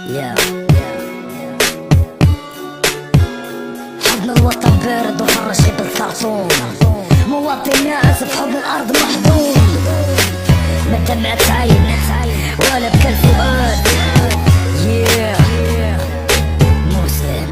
حضن الوطن بارد وحر شيب الخرطوم، مواطن ناعس في حضن الأرض محضون، ما دمعت عين ولا بكى الفؤاد. مسلم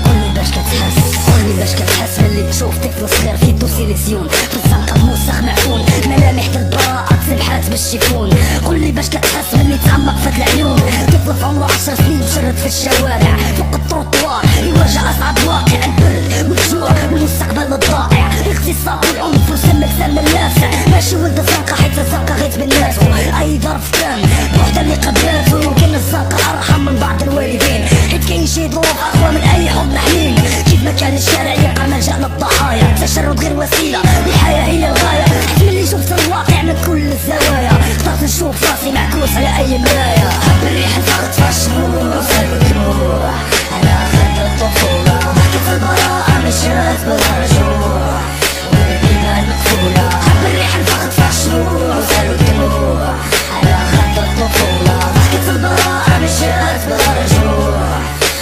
قولي باش كتحس، قولي باش كتحس ملي تشوف طفل صغير في يدو سيليسيون، في الزنقة موسخ معفون، ملامح د البراءة تسبحات بالشيفون. قولي باش كتحس ملي تعمق فهاد العيون، طفل في عمره 10 سنين مشرد في الشوارع فوق التروطوار، يواجه أصعب واقع، البرد والجوع والمستقبل الضائع، الاغتصاب والعنف وسمك سم اللافع. ماشي ولد الزنقة حيت الزنقة غيت بالناسو، أي ظرف كان بوحدة اللي قبلاتو. يمكن الزنقة أرحم من بعض الوالدين، حيت كاين شي ظروف أقوى من أي حضن حنين. كيف ما كان الشارع يقع ملجأ للضحايا، التشرد غير وسيلة، الحياة هي الغاية. حيت ملي شفت الواقع من كل الزوايا، اخترت نشوف راسي معكوس على أي مراية. حب الريح الفقد فالشموع وسالوا الدموع على خد الطفولة، ضحكة البراءة مشات بلا رجوع والبيبان مقفولة. حب الريح الفقد فالشموع وسالوا الدموع على خد الطفولة، ضحكة البراءة مشات بلا رجوع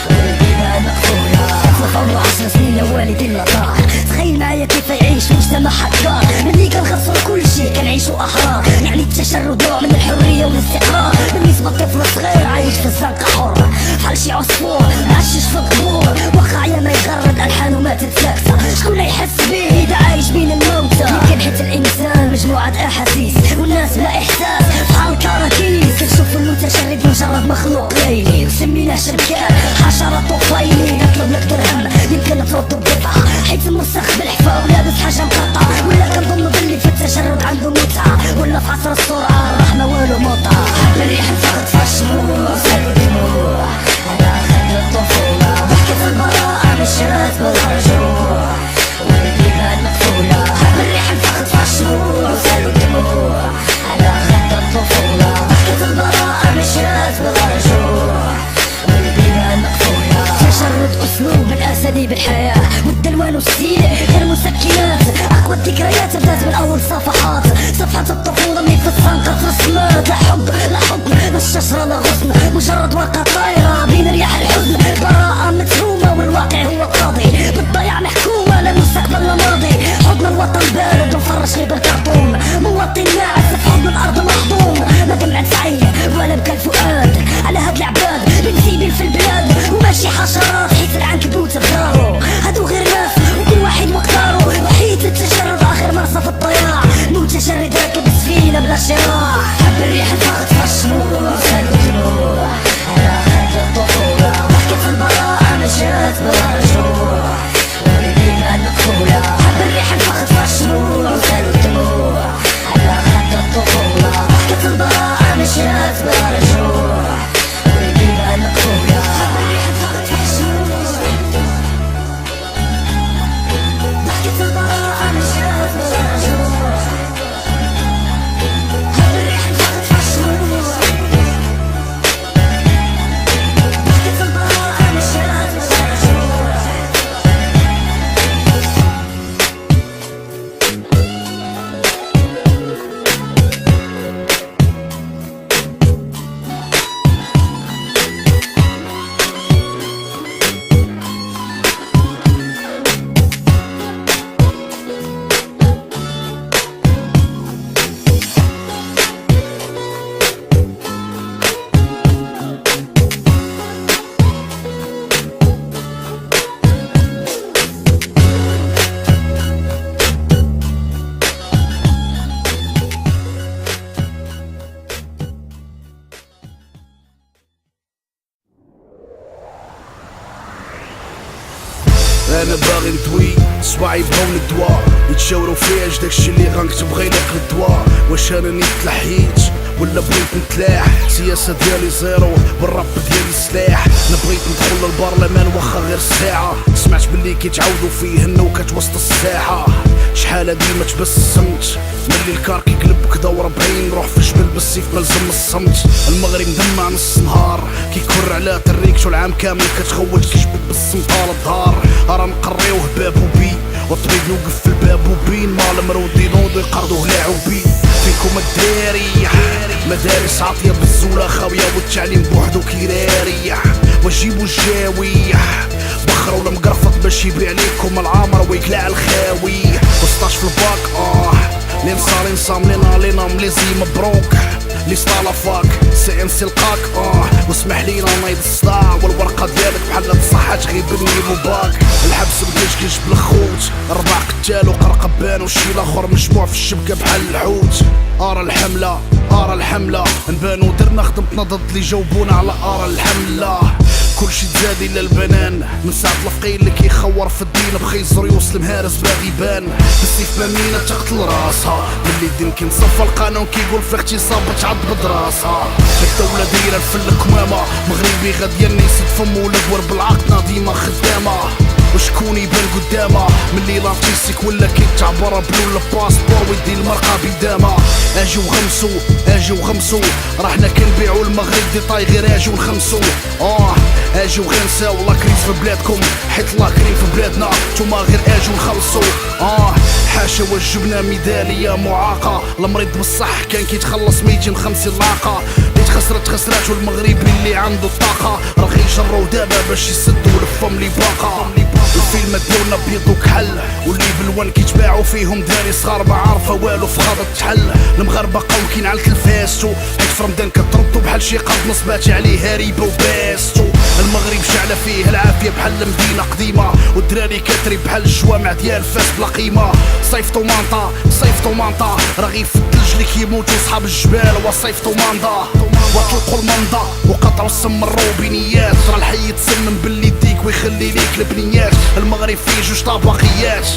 والبيبان مقفولة. طفل عمره 10 سنين يا والدي إلا ضاع، تخيل معايا كيف يعيش في مجتمع حكار، ملي كنخسرو كلشي كنعيشو أحرار. يعني التشرد نوع من الحرية والاستقرار، بالنسبة لطفل صغير عايش في الزنقة حر بحال شي عصفور معشش في القبور. واخا عيا ما يغرد ألحانو ما تتلاكسا، شكون يحس بيه إذا عايش بين الموتى؟ يمكن حيت الإنسان مجموعة أحاسيس والناس بلا إحساس بحال الكراكيس. كنشوف المتشرد مجرد مخلوق ليلي وسميناه شركات حشرة طفيلي. نطلب لك درهم يمكن تردو بدفعة، حيت المرسخ بالحفا ولابس حاجة مقطعة. ولا كنظن بلي في التشرد عنده متعة، ولا في عصر السرعة الرحمة والو مطعة. حب الريح الفقد فالشموع وسالوا الدموع على خد الطفولة، ضحكة البراءة مشات بلا رجوع والبيبان مقفولة. حب الريح الفقد فالشموع وسالوا الدموع على خد الطفولة، ضحكة البراءة مشات بلا رجوع والبيبان مقفولة. تشرد أسلوب من أساليب الحياة، والدلوان والستيل غير مسكنات، أقوى الذكريات بدات من أول صفحات. صفحة الطفولة ملي تتسنقط رسمات، لا حب لا حب لا الشجرة لا غصن، مجرد ورقة طايرة بين رياح الحزن. براءة مترومة والواقع هو قاضي، بالضياع محكومة لا مستقبل لا ماضي. حضن الوطن بارد ومفرش غير بالكرتون، مواطن ناعس في حضن الأرض محضون. ما دمعت عين ولا بكى الفؤاد على هاد العباد بنسيبين في البلاد، وماشي حشرات حيت العنكبوت بدارو. هادو غير ناس وكل واحد مقدارو، وحيد التشرد آخر مرسى في الضياع، متشرد راكب سفينة بلا شراع. حب الريح الفقد فالشموع وسالوا الدموع على خد الطفولة، ضحكة البراءة مشات بلا رجوع والبيبان مقفولة. حب الريح الفقد فالشموع وسالوا الدموع على خد الطفولة، ضحكة البراءة مشات بلا رجوع والبيبان مقفولة. حب الريح الفقد فالشموع ضحكة البراءة مشات بلا رجوع. حب الريح الفقد فالشموع ضحكة البراءة مشات بلا رجوع. انا باغي ندوي صباعي بغاو ندوا، يتشاورو فيا اش داكشي اللي غنكتب غير الدوا. واش انا نيت تلحيت ولا بغيت نتلاح؟ السياسة ديالي زيرو والراب ديالي سلاح. انا بغيت ندخل للبرلمان واخا غير ساعة، سمعت باللي كيتعاودو فيه النوكات وسط الساحة. شحال هادي ما تبسمت ملي الكار كيقلب كدا و40، نروح في الجبل بالسيف ملزم الصمت. المغرب دمع نص نهار كيكر على تريكتو العام كامل كتخوت كيجبد بالسمطة للدار. راه نقريو هباب وبي والطبيب يوقف في الباب وبين ما المرود ينوض يقرضوه لاعبين. فيكم الداري مدارس عاطية بالزولة خاوية والتعليم بوحدو كيراري. وجيبو الجاوي بخر ولا مقرفط باش يبيع ليكم العامر ويقلع الخاوي. وسطاش في الباك لين صار انسام لينا مليزي مبروك لي صالفاك سي ام سي لقاك واسمح لينا نايض الصداع والورقه ديالك بحال تصحات غير بني مباك. الحبس بكشكش بالخوت 4 قتال وقرقبان وشي لاخر مجموع في الشبكه بحال الحوت. ارى الحمله نبانو درنا خدمتنا ضد اللي جاوبونا على ارى الحمله. كلشي تزاد الا البنان من ساعة الفقير اللي كيخور في الدين بخيزر يوصل مهارس باغي يبان. بالسيف مامينة تقتل راسها ملي الدين كينصفى القانون كيقول في اغتصاب تعض بدراسها. الدولة دايرة الفل كمامة مغربي غادي يسد فمو الدور بالعقد ديما خدامة. وشكون يبان قدامه ملي لارتيستيك ولا كيتعبر بلو الباسبور ويدي المرقه بدامه. اجي وغمسو راه حنا كنبيعو المغرب ديطاي غير اجي ونخمسو. اجي وغنساو لا كريس في بلادكم حيت لا كريم في بلادنا نتوما غير اجي ونخلصو. حاشا وجبنا ميداليه معاقه المريض بالصح كان كيتخلص 250 لاقه. اللي خسرات والمغربي اللي عنده الطاقه راه غيجرو دابا باش يسدوا الفم اللي باقا. الفيلم ديالنا بيض وكحل واللي بالوان كيتباعو فيهم داري صغار ما عارفه والو في خاضر تحل. المغاربه قوكين على التلفاستو حيت في رمضان كتردو بحال شي قرض نصبات عليه هاريبه وباستو. المغرب شعله فيه العافيه بحال المدينه قديمه والدراري كتري بحال الجوامع ديال فاس بلا قيمه. صيف طومانطا راه غير في الثلج اللي كيموتو صحاب الجبال وصيف طومانطا. وطلقوا المنضه وقطعوا السم الروبينيات راه الحي يتسمم باللي يديك ويخلي ليك البنيات. المغرب فيه جوج طبقيات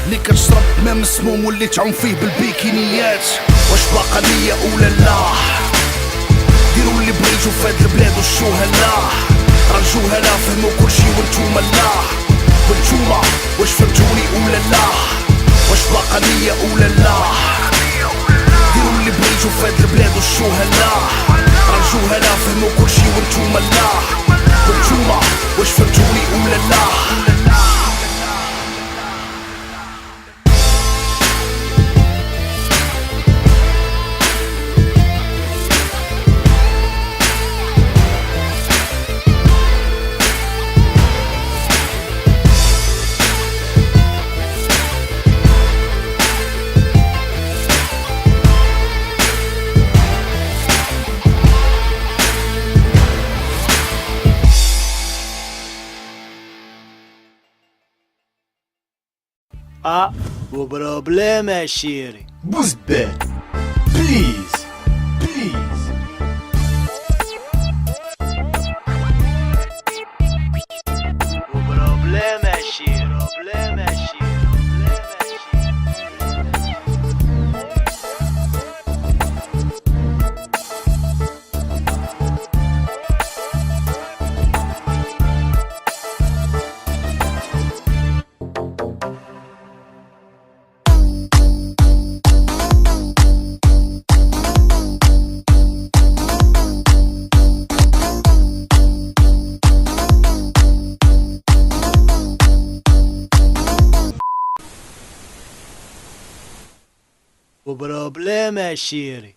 اللي كتشرب ماء مسموم واللي تعوم فيه بالبيكينيات. واش باقا نية ولا لا ديروا اللي بغيتو فهاد البلاد والشهلا. راه الجهلا فهموا كلشي وانتوما لا. وانتوما واش فهمتوني ولا لا؟ واش باقا نية ولا لا ديروا اللي بغيتو فهاد البلاد والشهلا. راه الجهلا فهموا كلشي وانتوما لا. وانتوما واش فهمتوني ولا لا؟ وبروبليم شيري بوزبان بليز وبروبليم شيري وبروبليم شيري